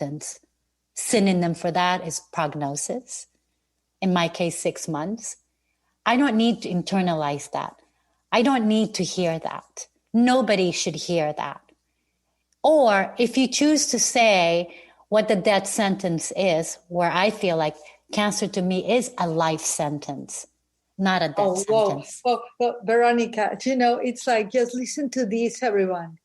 sentence. Synonym for that is prognosis. In my case, 6 months. I don't need to internalize that. I don't need to hear that. Nobody should hear that. Or if you choose to say what the death sentence is, where I feel like cancer to me is a life sentence, not a death sentence. Whoa, Veronica, it's like, just listen to this, everyone.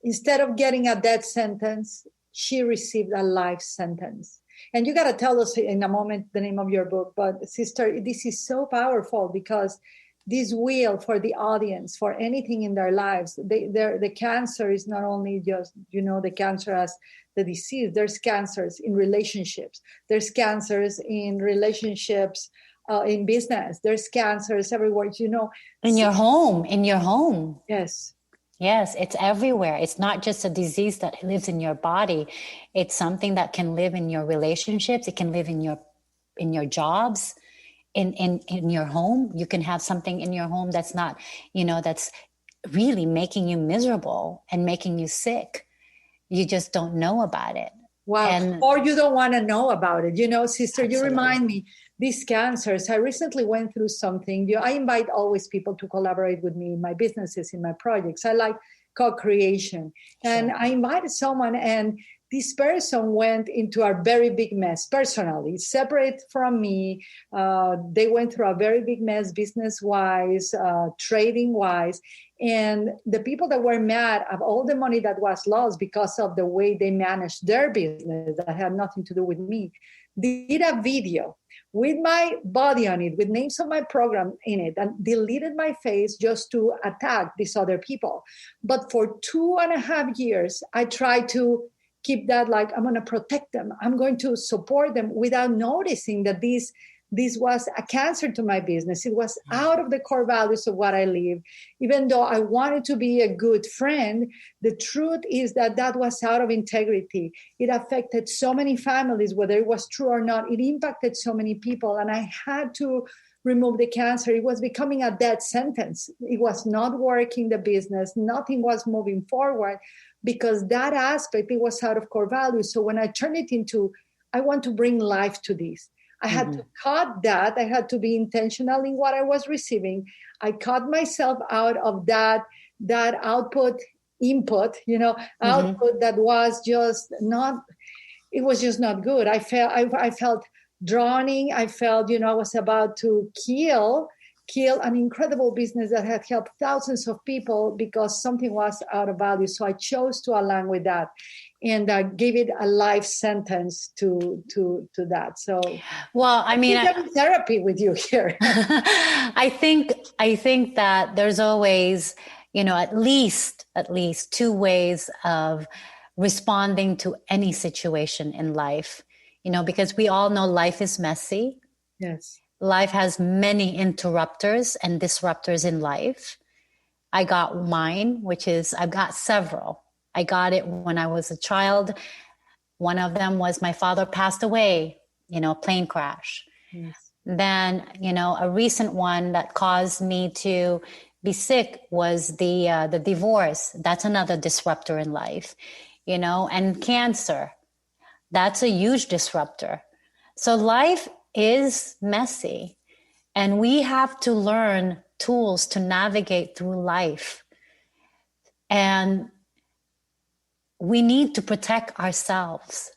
Instead of getting a death sentence, she received a life sentence. And you got to tell us in a moment the name of your book. But sister, this is so powerful because this will for the audience, for anything in their lives, the cancer is not only just, the cancer as the disease. There's cancers in relationships. There's cancers in relationships, in business. There's cancers everywhere, In your home. Yes, it's everywhere. It's not just a disease that lives in your body. It's something that can live in your relationships. It can live in your jobs, in your home. You can have something in your home that's not, that's really making you miserable and making you sick. You just don't know about it. Wow. Or you don't want to know about it. Sister, Absolutely. You remind me, these cancers, I recently went through something. I invite always people to collaborate with me in my businesses, in my projects. I like co-creation. And I invited someone, and this person went into a very big mess personally, separate from me. They went through a very big mess business-wise, trading-wise. And the people that were mad of all the money that was lost because of the way they managed their business that had nothing to do with me, did a video with my body on it, with names of my program in it, and deleted my face just to attack these other people. But for 2.5 years, I tried to keep that like, I'm going to protect them. I'm going to support them without noticing that this was a cancer to my business. It was out of the core values of what I live. Even though I wanted to be a good friend, the truth is that was out of integrity. It affected so many families, whether it was true or not. It impacted so many people, and I had to remove the cancer. It was becoming a death sentence. It was not working the business. Nothing was moving forward because that aspect, it was out of core values. So when I turned it into, I want to bring life to this. I had to cut that. I had to be intentional in what I was receiving. I cut myself out of that output that was just not, it was just not good. I felt drowning. I felt, I was about to kill an incredible business that had helped thousands of people because something was out of value. So I chose to align with that and gave it a life sentence to that. So, well, I mean, I'm in therapy with you here. I think that there's always, at least 2 ways of responding to any situation in life, because we all know life is messy. Yes. Life has many interrupters and disruptors in life. I got mine, which is, I've got several. I got it when I was a child. One of them was my father passed away, plane crash. Yes. Then, a recent one that caused me to be sick was the divorce. That's another disruptor in life, and cancer. That's a huge disruptor. So life is messy, and we have to learn tools to navigate through life. And we need to protect ourselves.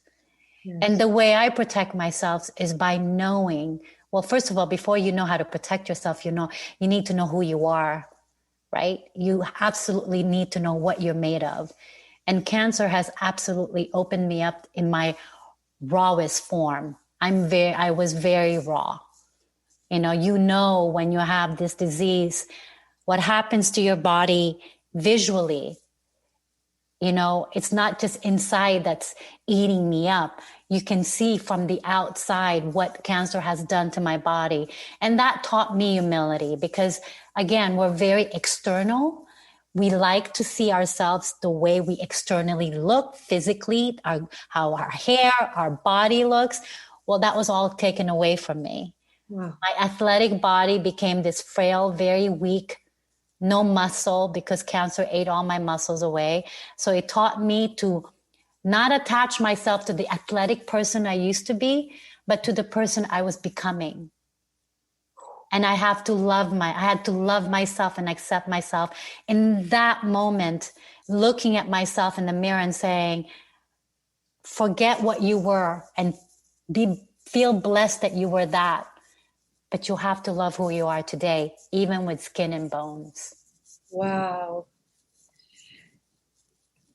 Yes. And the way I protect myself is by knowing, well, first of all, before you know how to protect yourself, you need to know who you are, right? You absolutely need to know what you're made of. And cancer has absolutely opened me up in my rawest form. I was very raw. When you have this disease, what happens to your body visually, it's not just inside that's eating me up. You can see from the outside what cancer has done to my body. And that taught me humility because, again, we're very external. We like to see ourselves the way we externally look physically, how our hair, our body looks. Well, that was all taken away from me. Wow. My athletic body became this frail, very weak, no muscle because cancer ate all my muscles away. So it taught me to not attach myself to the athletic person I used to be, but to the person I was becoming. And I had to love myself and accept myself in that moment, looking at myself in the mirror and saying, forget what you were and feel blessed that you were that. But you have to love who you are today, even with skin and bones. Wow.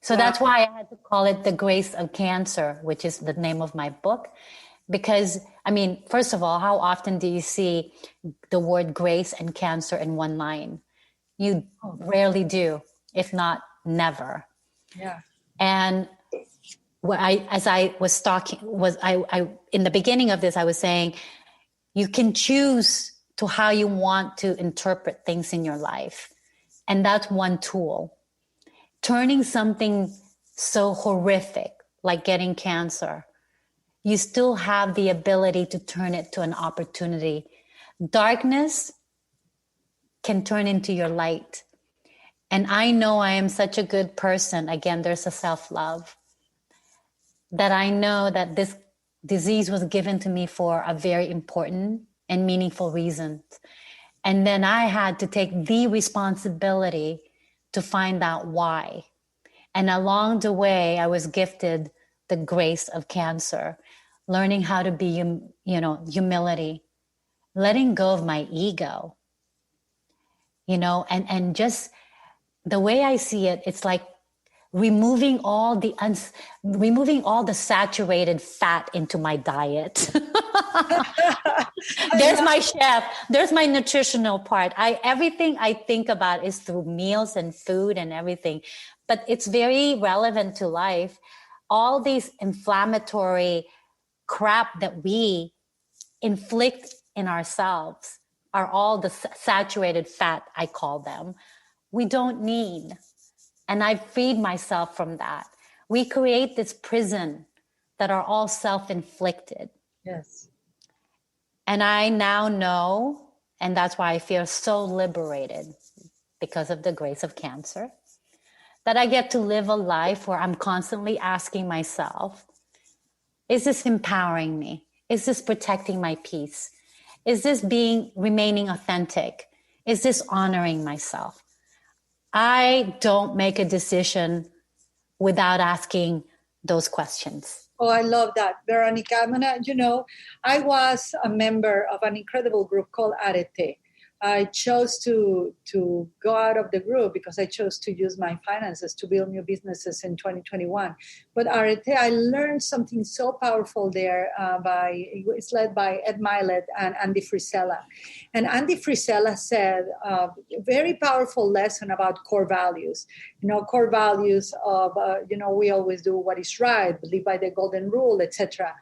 So that's why I had to call it The Grace of Cancer, which is the name of my book. Because, I mean, first of all, how often do you see the word grace and cancer in one line? You rarely do, if not never. Yeah. And as I was talking, in the beginning of this, I was saying, you can choose to how you want to interpret things in your life. And that's one tool. Turning something so horrific, like getting cancer, you still have the ability to turn it to an opportunity. Darkness can turn into your light. And I know I am such a good person. Again, there's a self-love. That I know that this disease was given to me for a very important and meaningful reason. And then I had to take the responsibility to find out why. And along the way, I was gifted the grace of cancer, learning how to be, humility, letting go of my ego, and just the way I see it, it's like removing all the saturated fat into my diet. There's my chef. There's my nutritional part. Everything I think about is through meals and food and everything. But it's very relevant to life. All these inflammatory crap that we inflict in ourselves are all the saturated fat, I call them. We don't need. And I freed myself from that. We create this prison that are all self-inflicted. Yes. And I now know, and that's why I feel so liberated because of the grace of cancer, that I get to live a life where I'm constantly asking myself, is this empowering me? Is this protecting my peace? Is this remaining authentic? Is this honoring myself? I don't make a decision without asking those questions. Oh, I love that, Veronica. I was a member of an incredible group called Arete. I chose to go out of the group because I chose to use my finances to build new businesses in 2021. But Arete, I learned something so powerful there. It's led by Ed Milet and Andy Frisella. And Andy Frisella said a very powerful lesson about core values. Core values of, we always do what is right, live by the golden rule, etc.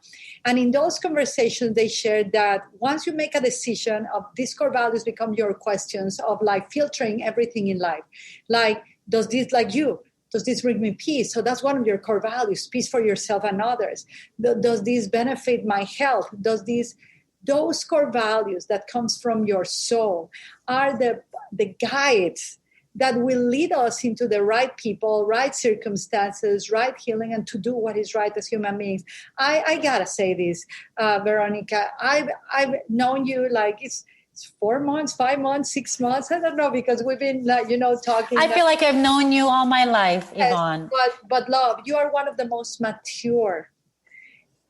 And in those conversations, they shared that once you make a decision of these core values become your questions of like filtering everything in life. Like, does this bring me peace? So that's one of your core values, peace for yourself and others. Does this benefit my health? Those core values that comes from your soul are the guides that will lead us into the right people, right circumstances, right healing, and to do what is right as human beings. I gotta say this, Veronica. I've known you like it's 4 months, 5 months, 6 months. I don't know, because we've been talking. I feel like I've known you all my life, yes, Yvonne. But love, you are one of the most mature,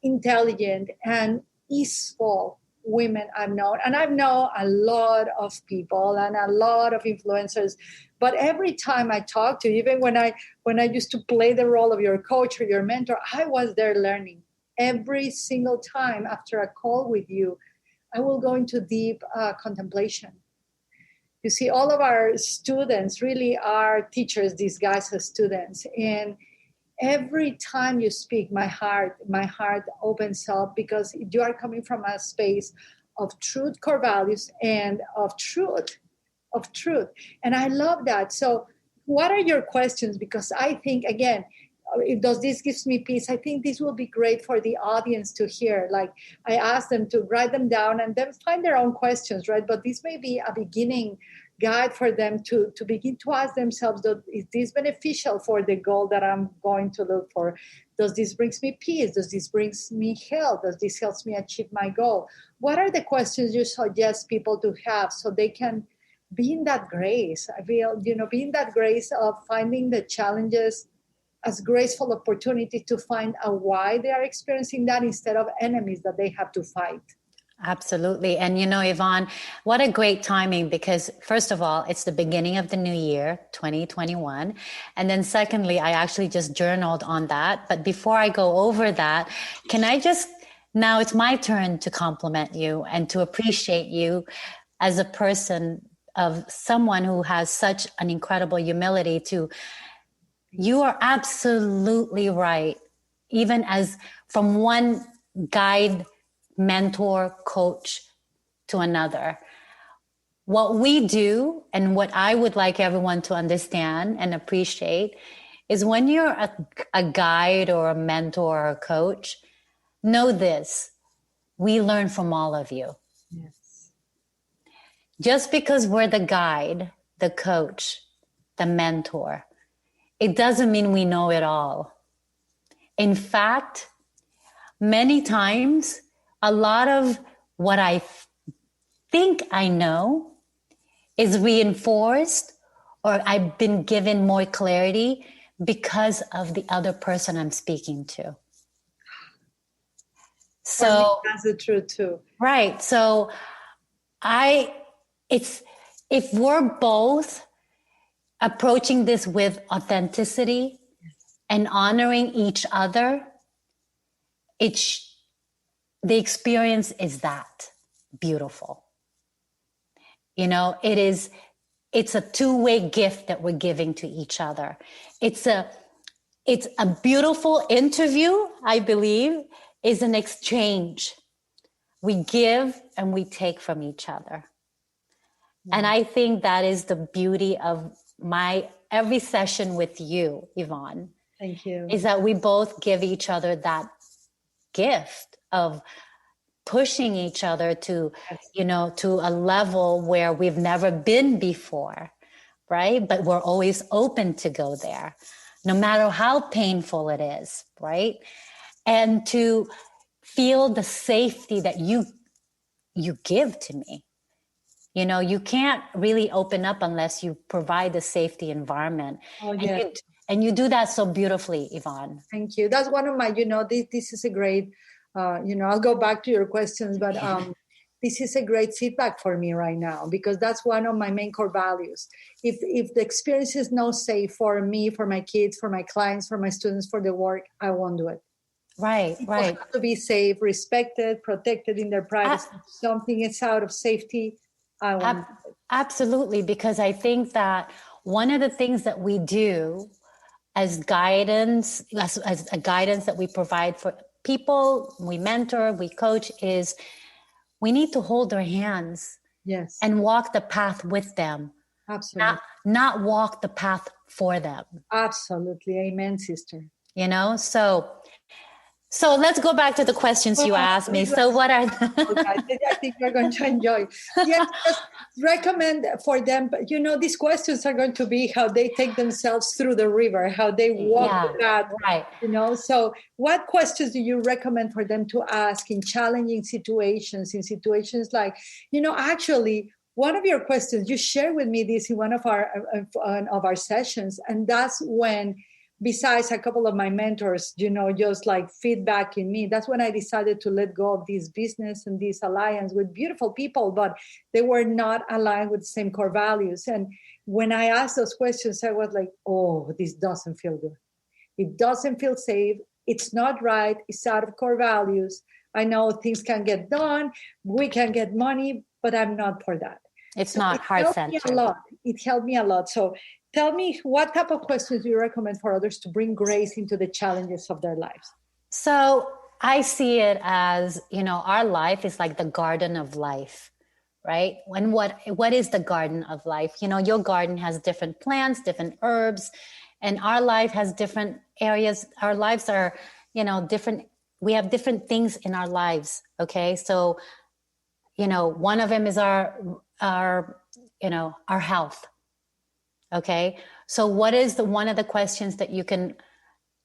intelligent, and easeful women I've known. And I've known a lot of people and a lot of influencers. But every time I talk to you, even when I used to play the role of your coach or your mentor, I was there learning. Every single time after a call with you, I will go into deep contemplation. You see, all of our students really are teachers disguised as students. And every time you speak, my heart opens up, because you are coming from a space of truth, core values, and of truth. And I love that. So what are your questions? Because I think, again, does this gives me peace? I think this will be great for the audience to hear. Like, I asked them to write them down and then find their own questions, right? But this may be a beginning guide for them to begin to ask themselves, is this beneficial for the goal that I'm going to look for? Does this brings me peace? Does this brings me health? Does this helps me achieve my goal? What are the questions you suggest people to have so they can be in that grace? I feel, be in that grace of finding the challenges as graceful opportunity to find a why they are experiencing that instead of enemies that they have to fight. Absolutely. And Yvonne, what a great timing, because first of all, it's the beginning of the new year, 2021. And then secondly, I actually just journaled on that. But before I go over that, now it's my turn to compliment you and to appreciate you as a person, of someone who has such an incredible humility you are absolutely right. Even as from one guide, mentor, coach to another, what we do and what I would like everyone to understand and appreciate is when you're a guide or a mentor or a coach, know this, we learn from all of you. Yes. Just because we're the guide, the coach, the mentor, it doesn't mean we know it all. In fact, many times, a lot of what I think I know is reinforced, or I've been given more clarity because of the other person I'm speaking to. So that's the truth too. Right. So if we're both approaching this with authenticity and honoring each other, the experience is that beautiful. It's a two-way gift that we're giving to each other. It's a beautiful interview, I believe, is an exchange. We give and we take from each other. And I think that is the beauty of every session with you, Yvonne. Thank you. Is that we both give each other that gift of pushing each other to, to a level where we've never been before, right? But we're always open to go there, no matter how painful it is, right? And to feel the safety that you give to me. You can't really open up unless you provide the safety environment. Oh, yeah. And you do that so beautifully, Yvonne. Thank you. That's one of my, this is a great, I'll go back to your questions, but this is a great feedback for me right now, because that's one of my main core values. If the experience is not safe for me, for my kids, for my clients, for my students, for the work, I won't do it. Right. People have to be safe, respected, protected in their privacy. Something is out of safety, I won't. Absolutely, because I think that one of the things that we do as guidance, as a guidance that we provide for people, we mentor, we coach, is we need to hold their hands. Yes. And walk the path with them. Absolutely. Not walk the path for them. Absolutely. Amen, sister. So let's go back to the questions you asked me. So what are I think we're going to enjoy. Yes, just recommend for them. These questions are going to be how they take themselves through the river, how they walk that. Right. So what questions do you recommend for them to ask in challenging situations, in situations like, actually, one of your questions, you shared with me this in one of our sessions, and that's when, besides a couple of my mentors, just like feedback in me, that's when I decided to let go of this business and this alliance with beautiful people, but they were not aligned with the same core values. And when I asked those questions, I was like, oh, this doesn't feel good. It doesn't feel safe. It's not right. It's out of core values. I know things can get done. We can get money, but I'm not for that. It's not heart-centered. It helped me a lot. So tell me, what type of questions do you recommend for others to bring grace into the challenges of their lives? So I see it as, our life is like the garden of life, right? And what is the garden of life? Your garden has different plants, different herbs, and our life has different areas. Our lives are, different. We have different things in our lives. Okay. So, one of them is our health. Okay. So what is one of the questions that you can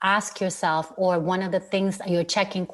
ask yourself, or one of the things that you're checking